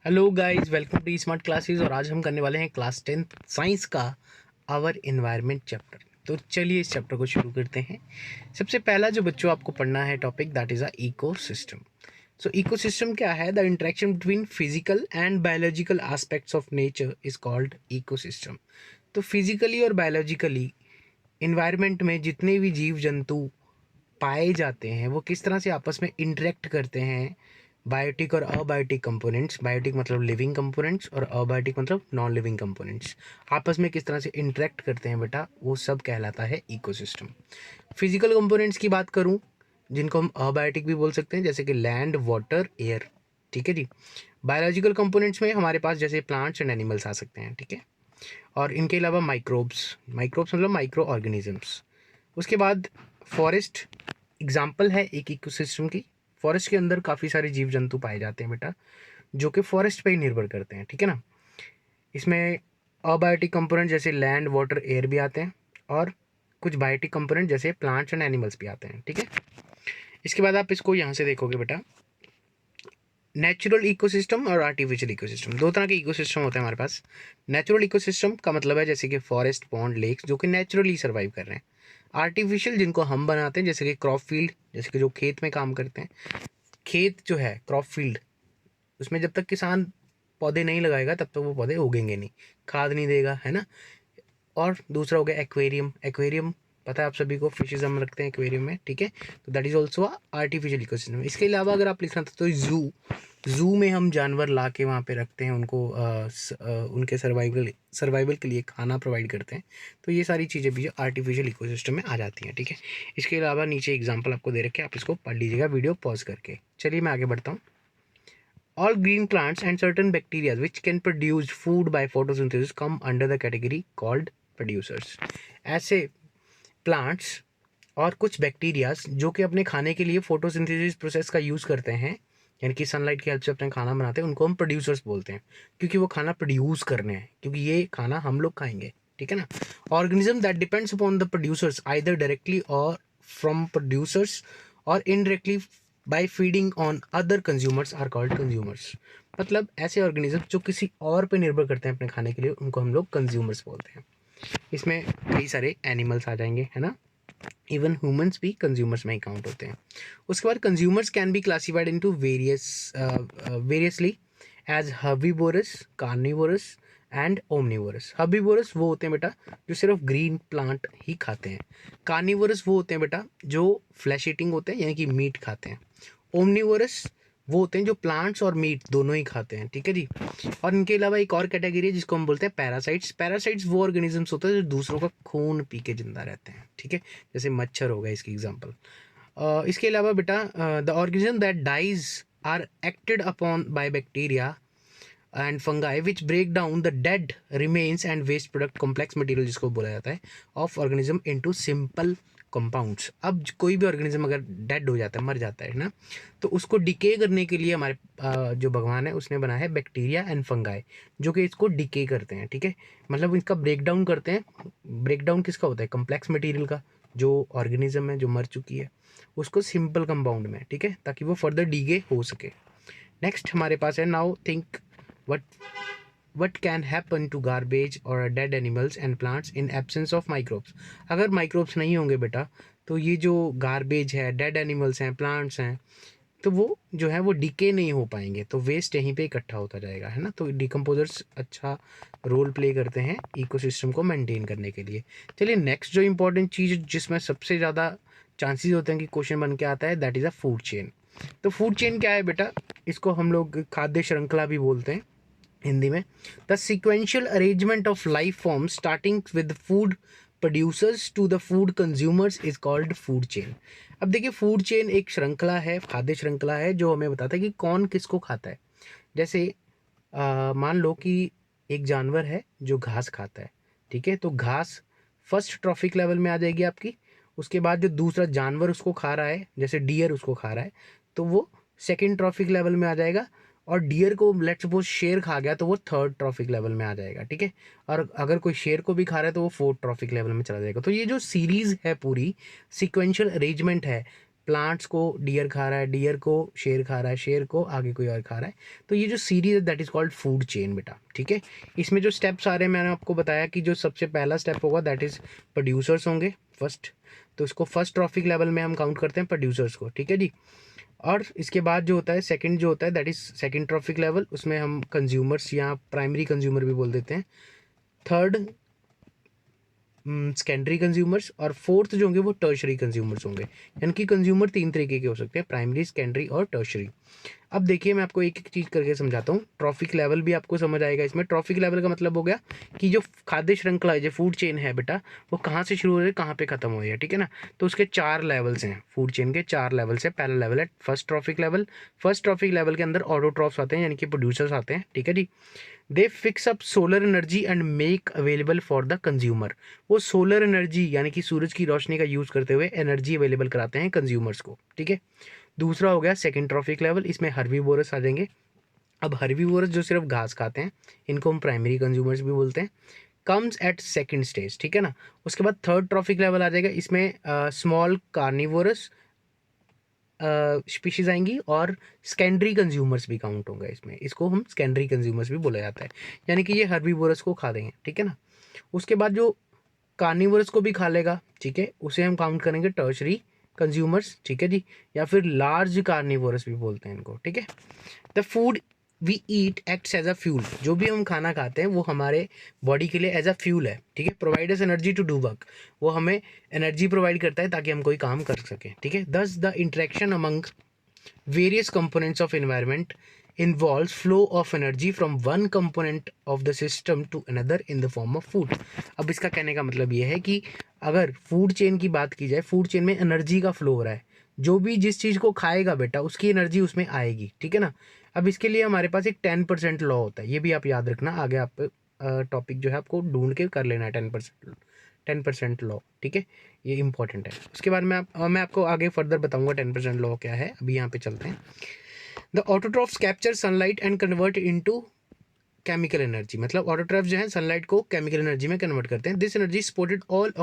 Hello guys, welcome to smart classes. और आज हम करने वाले हैं क्लास 10th साइंस का आवर एनवायरनमेंट चैप्टर। तो चलिए इस चैप्टर को शुरू करते हैं। सबसे पहला जो बच्चों आपको पढ़ना है topic, that is a ecosystem. So ecosystem क्या है? The interaction between physical and biological aspects of nature is called ecosystem. तो फिजिकली और बायोलॉजिकली इन्वायरमेंट में जितने भी जीव जंतु पाए जाते हैं वो किस तरह से आपस में इंटरेक्ट करते हैं। बायोटिक और अबायोटिक कंपोनेंट्स, बायोटिक मतलब लिविंग कंपोनेंट्स और अबायोटिक मतलब नॉन लिविंग कंपोनेंट्स, आपस में किस तरह से इंटरेक्ट करते हैं बेटा, वो सब कहलाता है इकोसिस्टम। फिजिकल कंपोनेंट्स की बात करूं, जिनको हम अबायोटिक भी बोल सकते हैं, जैसे कि लैंड, वाटर, एयर। ठीक है जी। बायोलॉजिकल कंपोनेंट्स में हमारे पास जैसे प्लांट्स एंड एनिमल्स आ सकते हैं। ठीक है। और इनके अलावा माइक्रोब्स, माइक्रोब्स मतलब माइक्रो ऑर्गेनिजम्स। उसके बाद फॉरेस्ट एग्जाम्पल है एक इकोसिस्टम की। फॉरेस्ट के अंदर काफ़ी सारे जीव जंतु पाए जाते हैं बेटा, जो कि फॉरेस्ट पे ही निर्भर करते हैं। ठीक है ना। इसमें अबायोटिक कंपोनेंट जैसे लैंड, वाटर, एयर भी आते हैं, और कुछ बायोटिक कंपोनेंट जैसे प्लांट्स एंड एनिमल्स भी आते हैं। ठीक है। इसके बाद आप इसको यहाँ से देखोगे बेटा, नेचुरल इकोसिस्टम और आर्टिफिशियल इकोसिस्टम, दो तरह के इकोसिस्टम होते हैं हमारे पास। नेचुरल इकोसिस्टम का मतलब है जैसे कि फॉरेस्ट, पॉन्ड, लेक्स, जो कि नेचुरली सर्वाइव कर रहे हैं। आर्टिफिशियल जिनको हम बनाते हैं, जैसे कि क्रॉप फील्ड, जैसे कि जो खेत में काम करते हैं। खेत जो है क्रॉप फील्ड, उसमें जब तक किसान पौधे नहीं लगाएगा तब तक वो पौधे उगेंगे नहीं, खाद नहीं देगा, है ना। और दूसरा हो गया एक्वेरियम। एक्वेरियम पता है आप सभी को, फिशेज हम रखते हैं एक्वेरियम में। ठीक है। तो that is also artificial ecosystem. इसके अलावा अगर आप लिखना था तो जू, जू में हम जानवर ला के वहाँ पे रखते हैं, उनको उनके सर्वाइवल के लिए खाना प्रोवाइड करते हैं। तो ये सारी चीज़ें भी आर्टिफिशियल इकोसिस्टम में आ जाती हैं। ठीक है। इसके अलावा नीचे एग्जाम्पल आपको दे रखे, आप इसको पढ़ लीजिएगा वीडियो पॉज करके। चलिए मैं आगे बढ़ता हूँ। All green plants and certain bacteria which can produce food by photosynthesis come under the category called producers. ऐसे प्लांट्स और कुछ बैक्टीरियाज जो कि अपने खाने के लिए फोटोसिंथेसिस प्रोसेस का यूज़ करते हैं, यानी कि सनलाइट की हेल्प से अपना खाना बनाते हैं, उनको हम प्रोड्यूसर्स बोलते हैं, क्योंकि वो खाना प्रोड्यूस करने हैं, क्योंकि ये खाना हम लोग खाएंगे। ठीक है ना। Organism that depends upon the producers either directly or from producers or indirectly by feeding on other consumers are called consumers. मतलब ऐसे ऑर्गेनिज्म जो किसी और पे निर्भर करते हैं अपने खाने के लिए, उनको हम लोग कंज्यूमर्स बोलते हैं। इसमें कई सारे एनिमल्स आ जाएंगे, है ना। इवन ह्यूमंस भी कंज्यूमर्स में ही काउंट होते हैं। उसके बाद consumers can be classified into variously as herbivores, carnivores and omnivores. Herbivores वो होते हैं बेटा जो सिर्फ ग्रीन प्लांट ही खाते हैं। कार्निवोरस वो होते हैं बेटा जो फ्लैश ईटिंग होते हैं, यानी कि मीट खाते हैं। ओमनिवोरस वो होते हैं जो प्लांट्स और मीट दोनों ही खाते हैं। ठीक है जी। और इनके अलावा एक और कैटेगरी है जिसको हम बोलते हैं पैरासाइट्स। पैरासाइट्स वो ऑर्गेनिजम्स होते हैं जो दूसरों का खून पी के जिंदा रहते हैं। ठीक है। जैसे मच्छर हो गया इसकी एग्जांपल। इसके अलावा बेटा the organism that dies are acted upon by bacteria and fungi which break down the dead remains and waste product complex material, जिसको बोला जाता है, of organism into simple compounds. अब कोई भी ऑर्गेनिज्म अगर डेड हो जाता है, मर जाता है ना, तो उसको डिके करने के लिए हमारे जो भगवान है उसने बनाया है बैक्टीरिया एंड फंगाई, जो कि इसको डिके करते हैं। ठीक है। मतलब इसका ब्रेक डाउन करते हैं। ब्रेक डाउन किसका होता है? कम्प्लेक्स मटेरियल का, जो ऑर्गेनिज्म है जो मर चुकी है उसको सिंपल कंपाउंड में। ठीक है। ताकि वो फर्दर डिके हो सके। नेक्स्ट हमारे पास है, now think what what can happen to garbage or dead animals and plants in absence of microbes। अगर माइक्रोब्स नहीं होंगे बेटा, तो ये जो गार्बेज है, डेड एनिमल्स हैं, प्लांट्स हैं, तो वो जो है वो डिके नहीं हो पाएंगे, तो वेस्ट यहीं पे इकट्ठा होता जाएगा, है ना। तो डिकम्पोजर्स अच्छा रोल प्ले करते हैं इकोसिस्टम को मेंटेन करने के लिए। चलिए नेक्स्ट जो इंपॉर्टेंट चीज़ जिसमें सबसे ज़्यादा चांसेस होते हैं कि क्वेश्चन बन के आता है, that is a food chain. तो फूड चेन क्या है बेटा? इसको हम लोग खाद्य श्रृंखला भी बोलते हैं हिंदी में। The sequential arrangement of life form starting with food producers to the food consumers is called food chain. अब देखिए, फूड चेन एक श्रृंखला है, खाद्य श्रृंखला है, जो हमें बताता है कि कौन किसको खाता है। जैसे मान लो कि एक जानवर है जो घास खाता है। ठीक है। तो घास फर्स्ट ट्रॉफिक लेवल में आ जाएगी आपकी। उसके बाद जो दूसरा जानवर उसको खा रहा है, जैसे डियर उसको खा रहा है, तो वो सेकेंड ट्रॉफिक लेवल में आ जाएगा। और डियर को लेट्स सपोज शेर खा गया तो वो थर्ड ट्रॉफिक लेवल में आ जाएगा। ठीक है। और अगर कोई शेर को भी खा रहा है तो वो फोर्थ ट्रॉफिक लेवल में चला जाएगा। तो ये जो सीरीज है पूरी, सिक्वेंशियल अरेंजमेंट है, प्लांट्स को डियर खा रहा है, डियर को शेर खा रहा है, शेर को आगे कोई और खा रहा है। तो ये जो सीरीज है that is called food chain बेटा, ठीक है। इसमें जो स्टेप्स आ रहे हैं मैंने आपको बताया कि जो सबसे पहला स्टेप होगा दैट इज़ प्रोड्यूसर्स होंगे फर्स्ट, तो इसको फर्स्ट ट्रॉफिक लेवल में हम काउंट करते हैं प्रोड्यूसर्स को, ठीक है जी। और इसके बाद जो होता है सेकंड जो होता है that is second trophic level, उसमें हम कंज्यूमर्स या प्राइमरी कंज्यूमर भी बोल देते हैं। थर्ड सेकेंडरी कंज्यूमर्स, और फोर्थ जो होंगे वो टर्शरी कंज्यूमर्स होंगे। यानी कि कंज्यूमर तीन तरीके के हो सकते हैं, प्राइमरी, सेकेंडरी और टर्शरी। अब देखिए मैं आपको एक एक चीज़ करके समझाता हूँ। ट्रॉफिक लेवल भी आपको समझ आएगा इसमें। ट्रॉफिक लेवल का मतलब हो गया कि जो खाद्य श्रृंखला है, जो फूड चेन है बेटा, वो कहाँ से शुरू हो रही है, कहाँ पे खत्म हो रही है, ठीक है ना। तो उसके 4 लेवल्स हैं, फूड चेन के 4 लेवल्स है। पहला लेवल है first trophic level. First trophic level के अंदर ऑटोट्रॉफ्स आते हैं, यानी कि प्रोड्यूसर्स आते हैं, ठीक है जी। They fix up solar energy and make available for the consumer. वो सोलर एनर्जी यानी कि सूरज की रोशनी का यूज़ करते हुए एनर्जी अवेलेबल कराते हैं कंज्यूमर्स को, ठीक है। दूसरा हो गया सेकंड ट्रॉफिक लेवल, इसमें हर्बीवोरस आ जाएंगे। अब हर्बीवोरस जो सिर्फ घास खाते हैं, इनको हम प्राइमरी कंज्यूमर्स भी बोलते हैं, कम्स एट सेकंड स्टेज, ठीक है ना। उसके बाद थर्ड ट्रॉफिक लेवल आ जाएगा, इसमें स्मॉल कार्निवोरस स्पीशीज आएंगी और सेकेंडरी कंज्यूमर्स भी काउंट होंगे इसमें, इसको हम सेकेंडरी कंज्यूमर्स भी बोला जाता है, यानी कि ये हर्बीवोरस को खा देंगे, ठीक है ना। उसके बाद जो कार्निवोरस को भी खा लेगा, ठीक है, उसे हम काउंट करेंगे टर्शरी कंज्यूमर्स, ठीक है जी, या फिर लार्ज कार्निवोरस भी बोलते हैं इनको, ठीक है। The food we eat acts as a fuel, जो भी हम खाना खाते हैं वो हमारे बॉडी के लिए एज अ फ्यूल है, ठीक है। Provide us energy to do work, वो हमें एनर्जी प्रोवाइड करता है ताकि हम कोई काम कर सकें, ठीक है। दस the interaction among various components of environment involves flow of energy from one component of the system to another in the form of food। अब इसका कहने का मतलब ये है कि अगर फूड चेन की बात की जाए, फूड चेन में एनर्जी का फ्लो हो रहा है, जो भी जिस चीज़ को खाएगा बेटा उसकी एनर्जी उसमें आएगी, ठीक है ना। अब इसके लिए हमारे पास एक 10% लॉ होता है, ये भी आप याद रखना, आगे आप टॉपिक जो है आपको ढूंढ के कर लेना है, 10% लॉ, ठीक है, ये इंपॉर्टेंट है। उसके बाद मैं आपको आगे फर्दर बताऊंगा 10% लॉ क्या है। अभी यहाँ पे चलते हैं। The autotrophs capture sunlight and convert into chemical energy, मतलब ऑटोट्रॉफ्स जो है सनलाइट को केमिकल एनर्जी में कन्वर्ट करते हैं। This energy supported all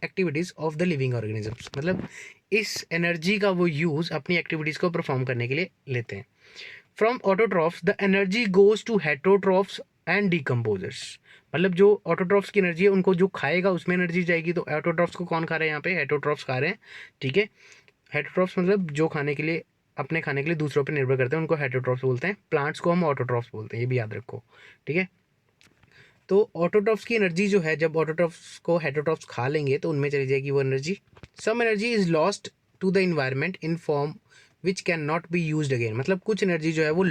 activities of the living organisms, मतलब इस एनर्जी का वो यूज़ अपनी एक्टिविटीज़ को परफॉर्म करने के लिए लेते हैं। From autotrophs the energy goes to heterotrophs and decomposers, मतलब जो ऑटोट्रॉफ्स की एनर्जी है उनको जो खाएगा उसमें एनर्जी जाएगी। तो ऑटोट्रॉफ्स को कौन खा रहे हैं, यहाँ पे हेटरोट्रॉफ्स खा रहे हैं, ठीक है। हेटरोट्रॉफ्स मतलब जो खाने के लिए, अपने खाने के लिए दूसरों पर निर्भर करते हैं, उनको हेटरोट्रॉफ्स बोलते हैं। प्लांट्स को हम ऑटोट्रॉफ्स बोलते हैं, ये भी याद रखो, ठीक है। तो ऑटोट्रॉफ्स की एनर्जी जो है, जब ऑटोट्रॉफ्स को हेटरोट्रॉफ्स खा लेंगे तो उनमें चली जाएगी वो energy. Some energy is lost to the environment in form which can not be use again, मतलब कुछ एनर्जी जो है वो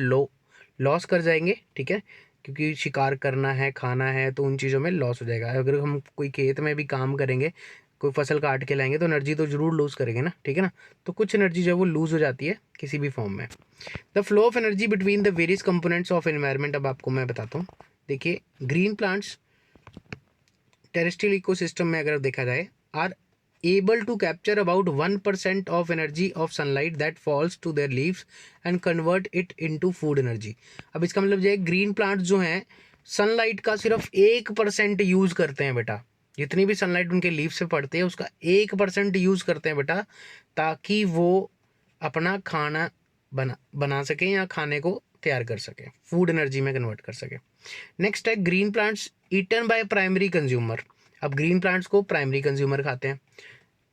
लॉस कर जाएंगे, ठीक है, क्योंकि शिकार करना है, खाना है, तो उन चीज़ों में लॉस हो जाएगा। अगर हम कोई खेत में भी काम करेंगे, कोई फसल काट के लाएंगे तो एनर्जी तो जरूर लूज़ करेंगे ना, ठीक है ना। तो कुछ एनर्जी जो है वो लूज़ हो जाती है किसी भी फॉर्म में। The flow of energy between the various components of environment, अब आपको मैं बताता हूँ। देखिए ग्रीन प्लांट्स टेरेस्ट्रियल इकोसिस्टम में अगर देखा जाए are able to capture about 1% of energy of sunlight that falls to their leaves and convert it into food energy। अब इसका मतलब ये ग्रीन प्लांट्स जो हैं सनलाइट का सिर्फ 1% यूज़ करते हैं बेटा, जितनी भी सनलाइट उनके लीव से पड़ती है उसका 1% यूज़ करते हैं बेटा, ताकि वो अपना खाना बना सकें या खाने को तैयार कर सकें, फूड एनर्जी में कन्वर्ट कर सकें। नेक्स्ट है green plants eaten by primary consumer. अब ग्रीन प्लांट्स को प्राइमरी कंज्यूमर खाते हैं।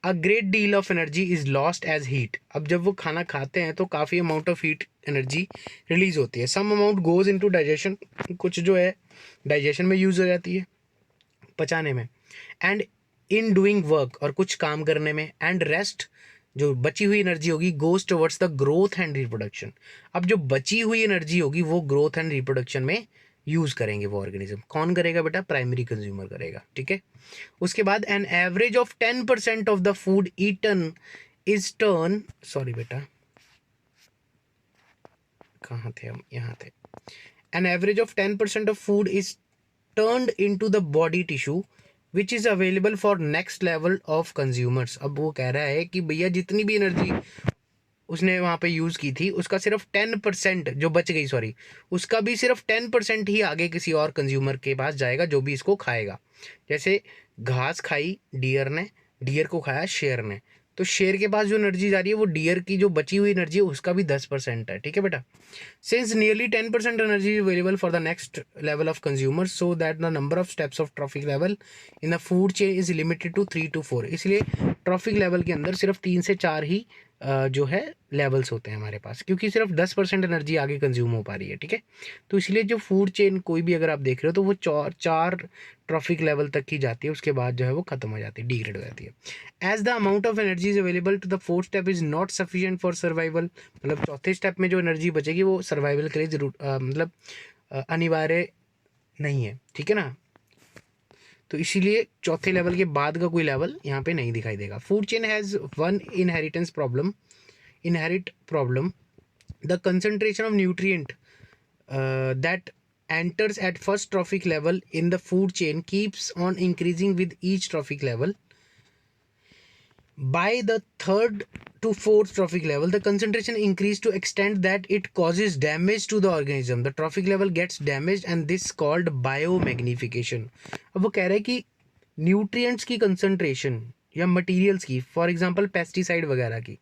A great deal of energy is lost as heat, अब जब वो खाना खाते हैं तो काफ़ी amount of heat energy release होती है। Some amount goes into digestion, कुछ जो है डाइजेशन में यूज़ हो जाती है, पचाने में, एंड इन डूइंग वर्क, और कुछ काम करने में, एंड रेस्ट जो बची हुई एनर्जी होगी goes towards the growth and reproduction. अब जो बची हुई एनर्जी होगी वो ग्रोथ एंड रिप्रोडक्शन में यूज़ करेंगे वो ऑर्गेनिज्म। कौन करेगा बेटा, प्राइमरी कंज्यूमर करेगा, ठीक है। उसके बाद an average of 10% of the food eaten is turn, sorry बेटा कहाँ थे हम, यहाँ थे। An average of 10% of food is turned into the body tissue which is available for next level of consumers. अब वो कह रहा है कि भैया जितनी भी एनर्जी उसने वहाँ पे यूज़ की थी उसका सिर्फ 10% जो बच गई, सॉरी, उसका भी सिर्फ 10% ही आगे किसी और कंज्यूमर के पास जाएगा जो भी इसको खाएगा। जैसे घास खाई डियर ने, डियर को खाया शेर ने, तो शेर के पास जो एनर्जी जा रही है वो डियर की जो बची हुई एनर्जी है उसका भी 10% है, ठीक है बेटा। Since nearly 10% energy is available for the next level of consumer, so that the number of steps of trophic level in the food chain is limited to 3 to 4। इसलिए ट्रॉफिक लेवल के अंदर सिर्फ 3 से 4 ही जो है लेवल्स होते हैं हमारे पास, क्योंकि सिर्फ 10% एनर्जी आगे कंज्यूम हो पा रही है, ठीक है। तो इसलिए जो फूड चेन कोई भी अगर आप देख रहे हो तो वो चार ट्रॉफिक लेवल तक ही जाती है, उसके बाद जो है वो खत्म हो जाती है, डिग्रेड हो जाती है। As the amount of energy is available to the fourth step is not sufficient for survival, मतलब चौथे स्टेप में जो एनर्जी बचेगी वो सर्वाइवल के लिए जरूर मतलब अनिवार्य नहीं है, ठीक है ना। तो इसीलिए चौथे लेवल के बाद का कोई लेवल यहाँ पे नहीं दिखाई देगा। Food chain has one inherit problem, the concentration of nutrient that enters at first trophic level in the food chain keeps on increasing with each trophic level. By the third to fourth trophic level, the concentration increase to extent that it causes damage to the organism. The trophic level gets damaged and this called biomagnification. अब वो कह रहे हैं कि nutrients की concentration या materials की, for example pesticide वगैरह की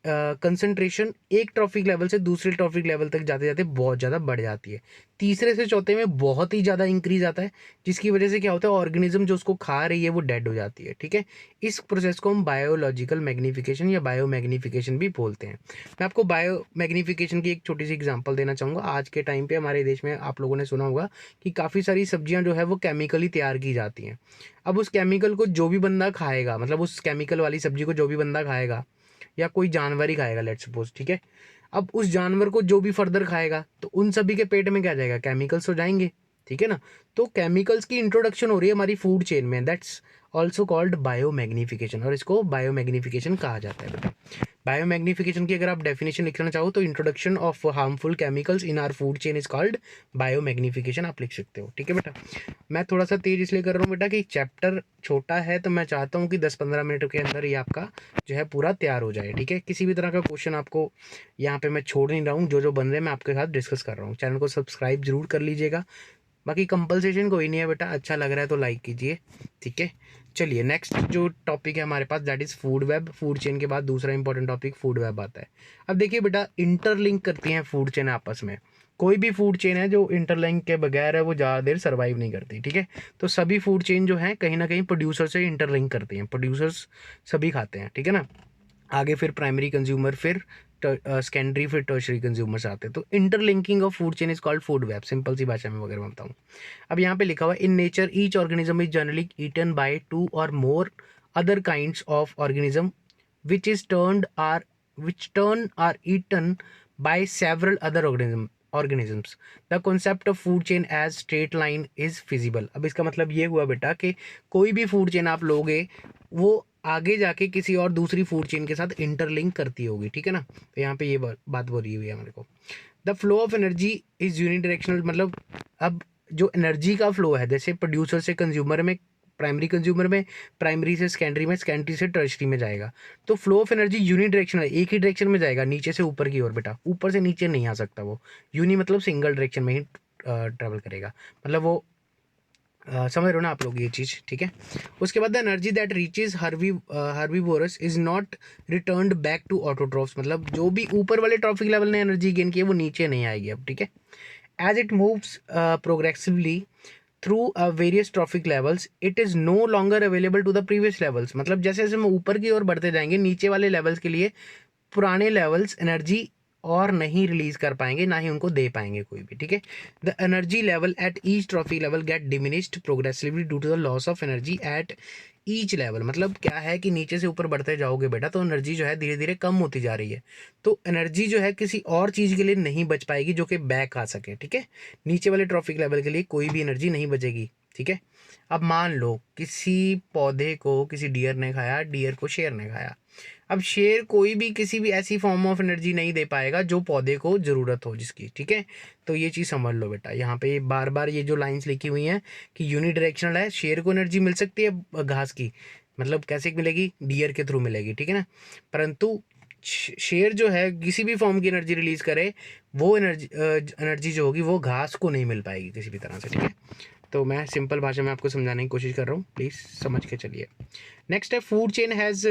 कंसंट्रेशन एक ट्रॉफिक लेवल से दूसरे ट्रॉफिक लेवल तक जाते जाते बहुत ज़्यादा बढ़ जाती है। तीसरे से चौथे में बहुत ही ज़्यादा इंक्रीज आता है, जिसकी वजह से क्या होता है, ऑर्गेनिज्म जो उसको खा रही है वो डेड हो जाती है, ठीक है। इस प्रोसेस को हम बायोलॉजिकल मैग्नीफिकेशन या बायो मैग्नीफिकेशन भी बोलते हैं। मैं आपको बायो मैग्नीफिकेशन की एक छोटी सी एग्जांपल देना चाहूँगा। आज के टाइम पे हमारे देश में आप लोगों ने सुना होगा कि काफ़ी सारी सब्जियाँ जो है वो केमिकली तैयार की जाती हैं। अब उस केमिकल को जो भी बंदा खाएगा, मतलब उस केमिकल वाली सब्जी को जो भी बंदा खाएगा या कोई जानवर ही खाएगा, लेट्स सपोज, ठीक है। अब उस जानवर को जो भी फर्दर खाएगा तो उन सभी के पेट में क्या जाएगा, केमिकल्स हो जाएंगे, ठीक है ना। तो केमिकल्स की इंट्रोडक्शन हो रही है हमारी फूड चेन में, दैट्स ऑल्सो कॉल्ड बायोमैग्निफिकेशन, और इसको बायोमैग्निफिकेशन कहा जाता है बेटा। बायोमैग्निफिकेशन की अगर आप डेफिनेशन लिखना चाहो तो introduction of harmful chemicals in are food chain is called biomagnification, आप लिख सकते हो, ठीक है बेटा। मैं थोड़ा सा तेज इसलिए कर रहा हूँ बेटा कि चैप्टर छोटा है, तो मैं चाहता हूँ कि 10-15 मिनट के अंदर ही आपका जो है पूरा तैयार हो जाए, ठीक है। किसी भी तरह का क्वेश्चन आपको यहाँ पे मैं छोड़ नहीं रहा हूँ, जो बन रहे हैं मैं आपके साथ डिस्कस कर रहा हूँ। चैनल को सब्सक्राइब जरूर कर लीजिएगा, बाकी कंपलसेशन कोई नहीं है बेटा, अच्छा लग रहा है तो लाइक कीजिए, ठीक है। चलिए नेक्स्ट जो टॉपिक है हमारे पास that is food web. Food chain के बाद दूसरा इंपॉर्टेंट टॉपिक फूड वेब आता है। अब देखिए बेटा, इंटरलिंक करती हैं फूड चेन आपस में। कोई भी फूड चेन है जो इंटरलिंक के बगैर है वो ज़्यादा देर सर्वाइव नहीं करती, ठीक है। तो सभी फूड चेन जो है कहीं ना कहीं प्रोड्यूसर से इंटरलिंक करती हैं, प्रोड्यूसर्स सभी खाते हैं, ठीक है ना। आगे फिर प्राइमरी कंज्यूमर, फिर सेकेंडरी, फिर टर्शरी कंज्यूमर्स आते हैं। तो interlinking of food chain is called food web, simple सी भाषा में अगर मैं बताऊँ। अब यहाँ पे लिखा हुआ है in nature each organism is generally eaten by 2 or more other kinds of organism which is turned are which turn are eaten by several other organisms. The concept of food chain as straight line is feasible. अब इसका मतलब ये हुआ बेटा कि कोई भी food chain आप लोगे वो आगे जाके किसी और दूसरी फूड चेन के साथ इंटरलिंक करती होगी, ठीक है ना। तो यहाँ पे ये बात बोली हुई है हमारे को। The flow of energy is unidirectional, मतलब अब जो एनर्जी का फ्लो है, जैसे प्रोड्यूसर से कंज्यूमर में, प्राइमरी कंज्यूमर में, प्राइमरी से सेकेंडरी में, सेकेंडरी से टर्शरी में जाएगा। तो फ्लो ऑफ एनर्जी यूनिडायरेक्शनल, एक ही डायरेक्शन में जाएगा, नीचे से ऊपर की ओर बेटा, ऊपर से नीचे नहीं आ सकता वो। यूनि मतलब सिंगल डायरेक्शन में ही ट्रेवल करेगा, मतलब वो समझ रहे हो ना आप लोग ये चीज़, ठीक है। उसके बाद the energy that reaches herbivores is not returned back to autotrophs, मतलब जो भी ऊपर वाले ट्रॉफिक लेवल ने एनर्जी गेन की है वो नीचे नहीं आएगी अब, ठीक है। As it moves progressively through various trophic levels it is no longer available to the previous levels, मतलब जैसे जैसे हम ऊपर की ओर बढ़ते जाएंगे नीचे वाले लेवल्स के लिए पुराने लेवल्स एनर्जी और नहीं रिलीज कर पाएंगे, ना ही उनको दे पाएंगे कोई भी, ठीक है। The energy level at each trophic level get diminished progressively due to the loss of energy at each level, मतलब क्या है कि नीचे से ऊपर बढ़ते जाओगे बेटा तो एनर्जी जो है धीरे धीरे कम होती जा रही है। तो एनर्जी जो है किसी और चीज़ के लिए नहीं बच पाएगी जो कि बैक आ सके, ठीक है। नीचे वाले ट्रॉफिक लेवल के लिए कोई भी एनर्जी नहीं बचेगी, ठीक है। अब मान लो किसी पौधे को किसी डियर ने खाया, डियर को शेर ने खाया। अब शेर कोई भी किसी भी ऐसी फॉर्म ऑफ एनर्जी नहीं दे पाएगा जो पौधे को ज़रूरत हो जिसकी, ठीक है। तो ये चीज़ समझ लो बेटा, यहाँ पे बार बार ये जो लाइंस लिखी हुई हैं कि यूनि डायरेक्शनल है, शेर को एनर्जी मिल सकती है घास की, मतलब कैसे मिलेगी, डियर के थ्रू मिलेगी, ठीक है ना। परंतु शेर जो है किसी भी फॉर्म की एनर्जी रिलीज करे वो एनर्जी जो होगी वो घास को नहीं मिल पाएगी किसी भी तरह से, ठीक है। तो मैं सिंपल भाषा में आपको समझाने की कोशिश कर रहा हूँ, प्लीज़ समझ के चलिए। नेक्स्ट है फूड चेन हैज़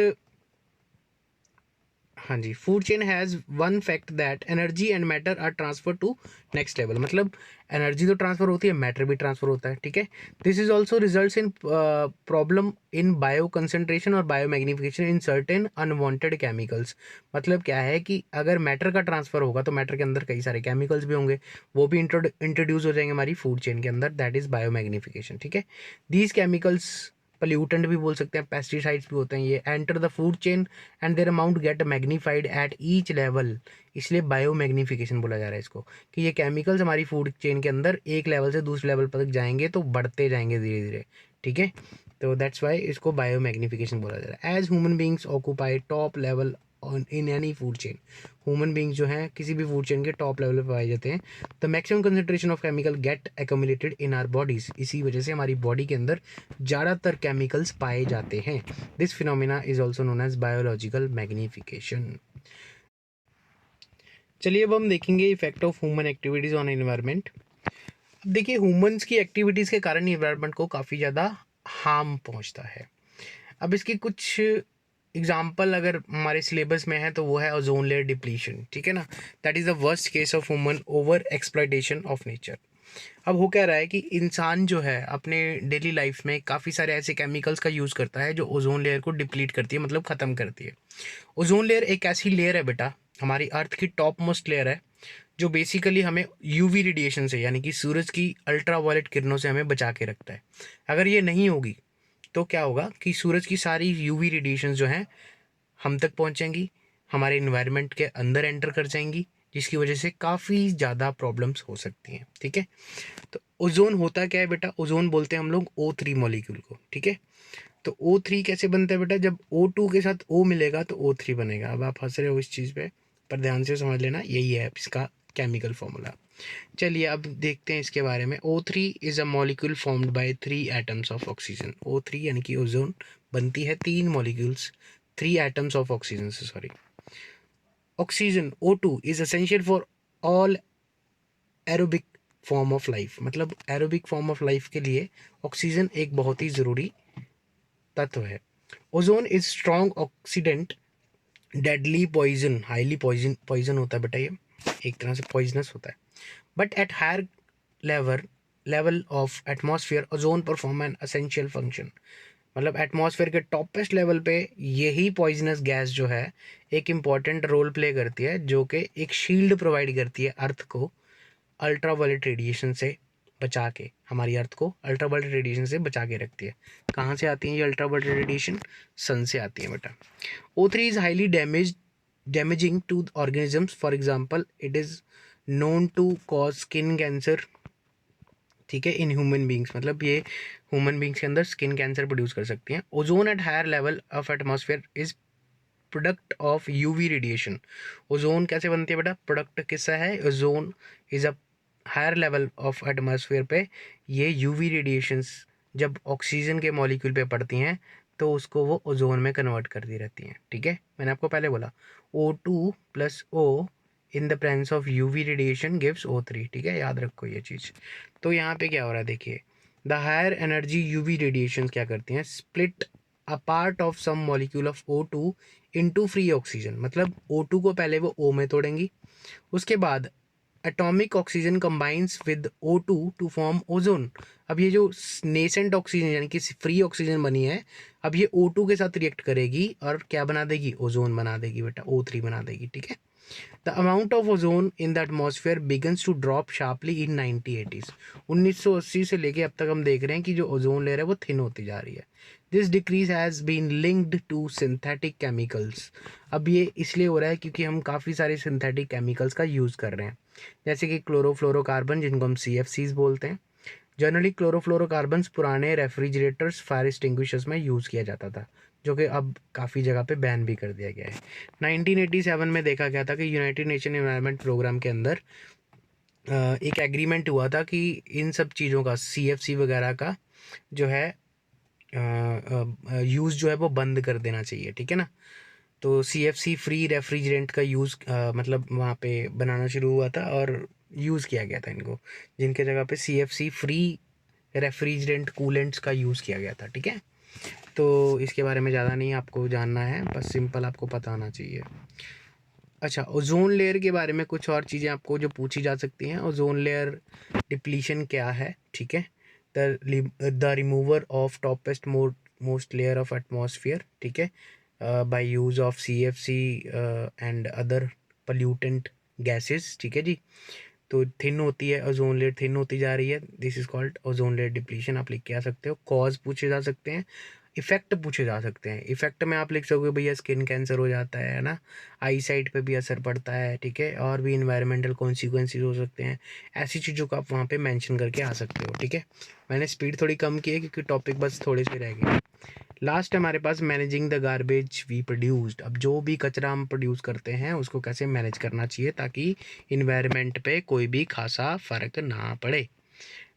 हाँ जी, food chain has one fact that energy and matter are transfer to next level. मतलब एनर्जी तो ट्रांसफर होती है, मैटर भी ट्रांसफर होता है, ठीक है। This is also results in problem in bioconcentration और biomagnification in certain unwanted chemicals. मतलब क्या है कि अगर मैटर का ट्रांसफर होगा तो मैटर के अंदर कई सारे केमिकल्स भी होंगे, वो भी इंट्रोड्यूस हो जाएंगे हमारी फूड चेन के अंदर, दैट इज बायो मैग्निफिकेशन, ठीक है। दीज केमिकल्स पल्यूटेंट भी बोल सकते हैं, पेस्टिसाइड्स भी होते हैं, ये enter the food chain and their amount get magnified at each level. इसलिए बायो मैग्निफिकेशन बोला जा रहा है इसको, कि ये केमिकल्स हमारी फूड चेन के अंदर एक लेवल से दूसरे लेवल तक जाएंगे तो बढ़ते जाएंगे धीरे धीरे, ठीक है। तो दैट्स वाई इसको बायो मैग्निफिकेशन बोला जा रहा है। As human beings occupy top level on in any food chain, human beings जो हैं किसी भी फूड चेन के टॉप लेवल पर पाए जाते हैं। The maximum concentration of chemical get accumulated in our bodies, इसी वजह से हमारी बॉडी के अंदर ज़्यादातर केमिकल्स पाए जाते हैं। This phenomena is also known as biological magnification. चलिए अब हम देखेंगे effect of human activities on environment. देखिए ह्यूमंस की एक्टिविटीज़ के कारण इन्वायरमेंट को काफ़ी ज़्यादा हार्म पहुंचता है। अब इसकी कुछ एग्जाम्पल अगर हमारे सिलेबस में है तो वो है ओजोन लेयर डिप्लीशन, ठीक है ना। That is the worst case of human over exploitation of nature. अब हो क्या रहा है कि इंसान जो है अपने डेली लाइफ में काफ़ी सारे ऐसे केमिकल्स का यूज़ करता है जो ओजोन लेयर को डिप्लीट करती है, मतलब ख़त्म करती है। ओजोन लेयर एक ऐसी लेयर है बेटा, हमारी अर्थ की टॉप मोस्ट लेयर है, जो बेसिकली हमें यूवी रेडिएशन से यानी कि सूरज की अल्ट्रा वायलेट किरणों से हमें बचा के रखता है। अगर ये नहीं होगी तो क्या होगा कि सूरज की सारी यूवी रेडिएशन जो हैं हम तक पहुंचेंगी, हमारे इन्वायरमेंट के अंदर एंटर कर जाएंगी, जिसकी वजह से काफ़ी ज़्यादा प्रॉब्लम्स हो सकती हैं, ठीक है। तो ओजोन होता क्या है बेटा, ओजोन बोलते हैं हम लोग O3 मॉलिक्यूल को, ठीक है। तो O3 कैसे बनता है बेटा, जब O2 के साथ O मिलेगा तो O3 बनेगा। अब आप हंस रहे हो इस चीज़ पे, पर ध्यान से समझ लेना, यही है इसका केमिकल फॉर्मूला। चलिए अब देखते हैं इसके बारे में। O3 is a molecule formed by 3 atoms of oxygen. O3 यानी कि ओजोन बनती है 3 मॉलिक्यूल्स, 3 एटम्स ऑफ ऑक्सीजन से, sorry. Oxygen O2 is essential for all aerobic form of life. मतलब एरोबिक फॉर्म ऑफ लाइफ के लिए ऑक्सीजन एक बहुत ही ज़रूरी तत्व है। Ozone is strong oxidant, deadly poison, highly poison होता है बेटा, ये एक तरह से पॉइजनस होता है। But at higher level level of atmosphere ozone perform an essential function. मतलब एटमॉस्फेयर के टॉपेस्ट लेवल पे यही पॉइजनस गैस जो है एक इम्पॉर्टेंट रोल प्ले करती है, जो कि एक शील्ड प्रोवाइड करती है अर्थ को अल्ट्रावायलेट रेडिएशन से बचा के, हमारी अर्थ को अल्ट्रावायलेट रेडिएशन से बचा के रखती है। कहाँ से आती है ये अल्ट्रावायलेट रेडिएशन, सन से आती है बेटा। O3 is highly damaging to organisms, for example it is known to cause skin cancer, ठीक है, इन ह्यूमन बींग्स। मतलब ये ह्यूमन बींग्स के अंदर स्किन कैंसर प्रोड्यूस कर सकती हैं। Ozone at higher level of atmosphere is product of UV radiation. Ozone कैसे बनती है बेटा, प्रोडक्ट किससा है, ozone is a higher level of atmosphere पे ये यूवी रेडिएशंस जब ऑक्सीजन के मॉलिक्यूल पे पड़ती हैं तो उसको वो ओजोन में कन्वर्ट करती रहती हैं, ठीक है। मैंने आपको पहले बोला O2 plus O in the presence of UV radiation gives O3, ठीक है, याद रखो ये चीज़। तो यहाँ पे क्या हो रहा है देखिए, the higher energy UV radiation क्या करती हैं, split a part of some molecule of O2 into free oxygen. मतलब O2 को पहले वो O में तोड़ेंगी, उसके बाद atomic oxygen combines with O2 to form ozone. अब ये जो नेसेंट ऑक्सीजन यानी कि फ्री ऑक्सीजन बनी है, अब ये O2 के साथ रिएक्ट करेगी और क्या बना देगी, ओजोन बना देगी बेटा, O3 बना देगी, ठीक है। The amount of ozone in the atmosphere begins to drop sharply in 1980s। 1980 से लेके अब तक हम देख रहे हैं कि जो ओजोन लेयर है वो थिन होती जा रही है। This decrease has been linked to synthetic chemicals. अब ये इसलिए हो रहा है क्योंकि हम काफ़ी सारे सिंथेटिक केमिकल्स का यूज़ कर रहे हैं, जैसे कि क्लोरोफ्लोरोकार्बन जिनको हम CFCs बोलते हैं। जनरली क्लोरोफ्लोरोकार्बन्स पुराने रेफ्रिजरेटर्स, फायर एक्सटिंग्विशर्स में यूज़ किया जाता था, जो कि अब काफ़ी जगह पे बैन भी कर दिया गया है। 1987 में देखा गया था कि यूनाइटेड नेशन एनवायरनमेंट प्रोग्राम के अंदर एक एग्रीमेंट हुआ था कि इन सब चीज़ों का CFC वगैरह का जो है यूज़ जो है वो बंद कर देना चाहिए, ठीक है ना। तो CFC फ्री रेफ्रिजरेंट का यूज़ मतलब वहाँ पे बनाना शुरू हुआ था और यूज़ किया गया था इनको, जिनके जगह पे CFC फ्री रेफ्रिजरेंट कूलेंट्स का यूज़ किया गया था, ठीक है। तो इसके बारे में ज़्यादा नहीं आपको जानना है, बस सिंपल आपको पता होना चाहिए। अच्छा, ओजोन लेयर के बारे में कुछ और चीज़ें आपको जो पूछी जा सकती हैं। ओजोन लेयर डिप्लीशन क्या है, ठीक है। The remover of toppest most layer of atmosphere, ठीक है, by use of CFC and other pollutant gases, ठीक है जी। तो थिन होती है ओजोन लेयर, थिन होती जा रही है, this is called ozone layer depletion. आप लिख के आ सकते हो। कॉज पूछे जा सकते हैं, इफेक्ट पूछे जा सकते हैं। इफेक्ट में आप लिख सकोगे भैया स्किन कैंसर हो जाता है ना, आई साइट पे भी असर पड़ता है, ठीक है, और भी इन्वायरमेंटल कॉन्सिक्वेंसेज हो सकते हैं। ऐसी चीज़ों को आप वहाँ पे मेंशन करके आ सकते हो, ठीक है। मैंने स्पीड थोड़ी कम की है क्योंकि टॉपिक बस थोड़े से रह गए। लास्ट हमारे पास managing the garbage we produced. अब जो भी कचरा हम प्रोड्यूस करते हैं उसको कैसे मैनेज करना चाहिए ताकि इन्वायरमेंट पे कोई भी खासा फ़र्क ना पड़े।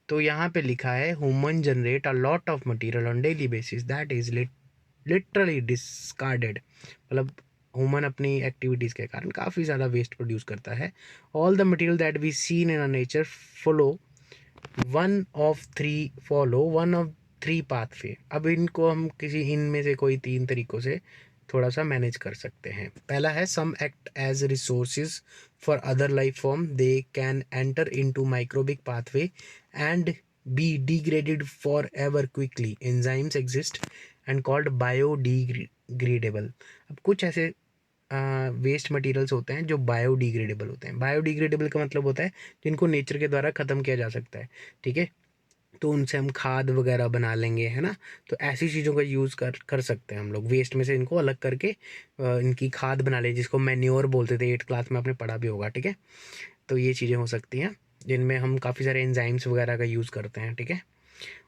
तो यहाँ पे लिखा है human generate a lot of material on daily basis that is literally discarded. मतलब ह्यूमन अपनी एक्टिविटीज़ के कारण काफ़ी ज़्यादा वेस्ट प्रोड्यूस करता है। All the material that we seen in a nature follow one of three pathway. अब इनको हम किसी इनमें से कोई तीन तरीकों से थोड़ा सा मैनेज कर सकते हैं। पहला है some act as resources for other life form, they can enter into microbic pathway and be degraded for ever quickly. Enzymes exist and called biodegradable. अब कुछ ऐसे वेस्ट मटेरियल्स होते हैं जो बायोडिग्रेडेबल होते हैं। बायोडिग्रेडेबल का मतलब होता है जिनको नेचर के द्वारा ख़त्म किया जा सकता है, ठीक है। तो उनसे हम खाद वगैरह बना लेंगे, है ना। तो ऐसी चीज़ों का यूज़ कर सकते हैं हम लोग। वेस्ट में से इनको अलग करके इनकी खाद बना ले, जिसको मैन्योर बोलते थे, 8th क्लास में आपने पढ़ा भी होगा, ठीक है। तो ये चीज़ें हो सकती हैं जिनमें हम काफ़ी सारे एंजाइम्स वगैरह का यूज़ करते हैं, ठीक है।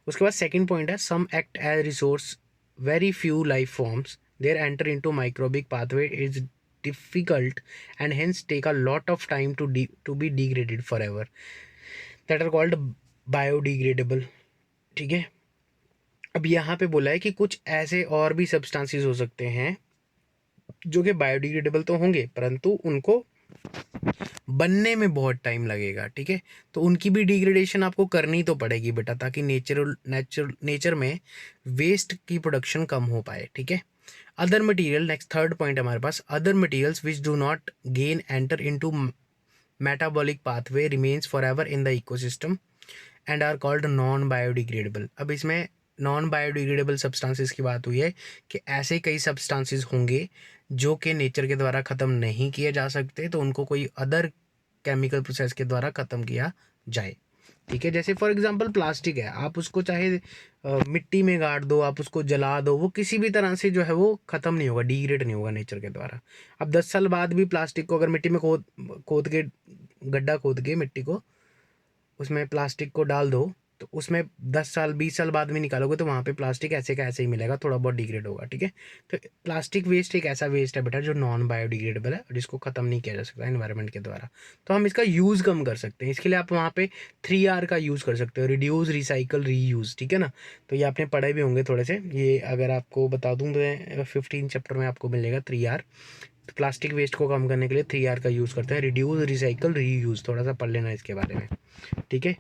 उसके बाद सेकंड पॉइंट है some act as resource very few life forms there enter into microbic pathway is difficult and hence take a lot of time to be degraded forever, that are called biodegradable, ठीक है। अब यहाँ पे बोला है कि कुछ ऐसे और भी सब्सटेंसेस हो सकते हैं जो कि बायोडिग्रेडेबल तो होंगे परंतु उनको बनने में बहुत टाइम लगेगा, ठीक है। तो उनकी भी डिग्रेडेशन आपको करनी तो पड़ेगी बेटा, ताकि नेचर में वेस्ट की प्रोडक्शन कम हो पाए, ठीक है। Other material, next third point हमारे पास, other materials which do not gain enter into metabolic pathway remains forever in the ecosystem and are called non biodegradable. अब इसमें नॉन बायोडिग्रेडेबल सब्सटेंसेस की बात हुई है कि ऐसे कई सब्सटेंसेस होंगे जो कि नेचर के द्वारा ख़त्म नहीं किए जा सकते, तो उनको कोई अदर केमिकल प्रोसेस के द्वारा ख़त्म किया जाए, ठीक है। जैसे फॉर एग्जांपल प्लास्टिक है, आप उसको चाहे मिट्टी में गाड़ दो, आप उसको जला दो, वो किसी भी तरह से जो है वो ख़त्म नहीं होगा, डिग्रेड नहीं होगा नेचर के द्वारा। अब 10 साल बाद भी प्लास्टिक को अगर मिट्टी में खोद के गड्ढा खोद के मिट्टी को उसमें प्लास्टिक को डाल दो, तो उसमें 10 साल 20 साल बाद में निकालोगे तो वहाँ पे प्लास्टिक ऐसे का ऐसे ही मिलेगा, थोड़ा बहुत डिग्रेड होगा, ठीक है। तो प्लास्टिक वेस्ट एक ऐसा वेस्ट है बेटा जो नॉन बायोडिग्रेडेबल है और जिसको ख़त्म नहीं किया जा सकता एनवायरनमेंट के द्वारा। तो हम इसका यूज़ कम कर सकते हैं। इसके लिए आप वहाँ पे 3R का यूज़ कर सकते हो, रिड्यूस, रिसाइकल, रीयूज़, ठीक है ना। तो ये आपने पढ़े भी होंगे थोड़े से, ये अगर आपको बता दूँ तो 15 चैप्टर में आपको मिलेगा 3R। तो प्लास्टिक वेस्ट को कम करने के लिए 3R का यूज़ करते हैं, रिड्यूस, रिसाइकल, रीयूज़। थोड़ा सा पढ़ लेना इसके बारे में, ठीक है।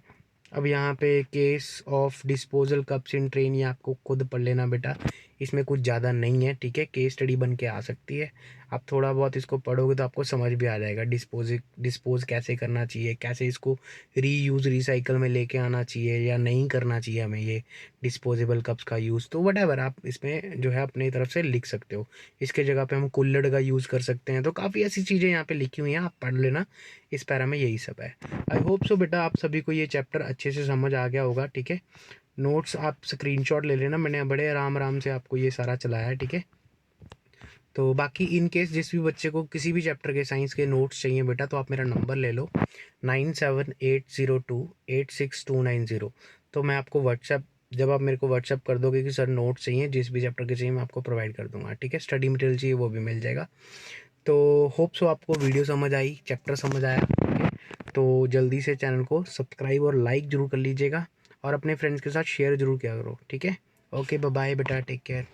अब यहाँ पे case of disposal cups in train, ये आपको खुद पढ़ लेना बेटा, इसमें कुछ ज़्यादा नहीं है, ठीक है। केस स्टडी बन के आ सकती है, आप थोड़ा बहुत इसको पढ़ोगे तो आपको समझ भी आ जाएगा डिस्पोज कैसे करना चाहिए, कैसे इसको रीयूज़, रिसाइकल में लेके आना चाहिए या नहीं करना चाहिए हमें ये डिस्पोजेबल कप्स का यूज़। तो वटएवर आप इसमें जो है अपनी तरफ से लिख सकते हो। इसके जगह पे हम कुल्हड़ का यूज़ कर सकते हैं। तो काफ़ी ऐसी चीज़ें यहाँ पे लिखी हुई हैं, आप पढ़ लेना। इस पैरा में यही सब है। आई होप सो बेटा आप सभी को ये चैप्टर अच्छे से समझ आ गया होगा, ठीक है। नोट्स आप स्क्रीनशॉट ले लेना, मैंने बड़े आराम आराम से आपको ये सारा चलाया है, ठीक है। तो बाकी इन केस जिस भी बच्चे को किसी भी चैप्टर के साइंस के नोट्स चाहिए बेटा, तो आप मेरा नंबर ले लो 9780286290। तो मैं आपको व्हाट्सएप, जब आप मेरे को व्हाट्सएप कर दोगे कि सर नोट्स चाहिए, जिस भी चैप्टर के चाहिए मैं आपको प्रोवाइड कर दूंगा, ठीक है। स्टडी मटेरियल चाहिए वो भी मिल जाएगा। तो होप सो आपको वीडियो समझ आई, चैप्टर समझ आया, ठीक है। तो जल्दी से चैनल को सब्सक्राइब और लाइक ज़रूर कर लीजिएगा और अपने फ्रेंड्स के साथ शेयर ज़रूर किया करो, ठीक है। ओके बाय बेटा, टेक केयर।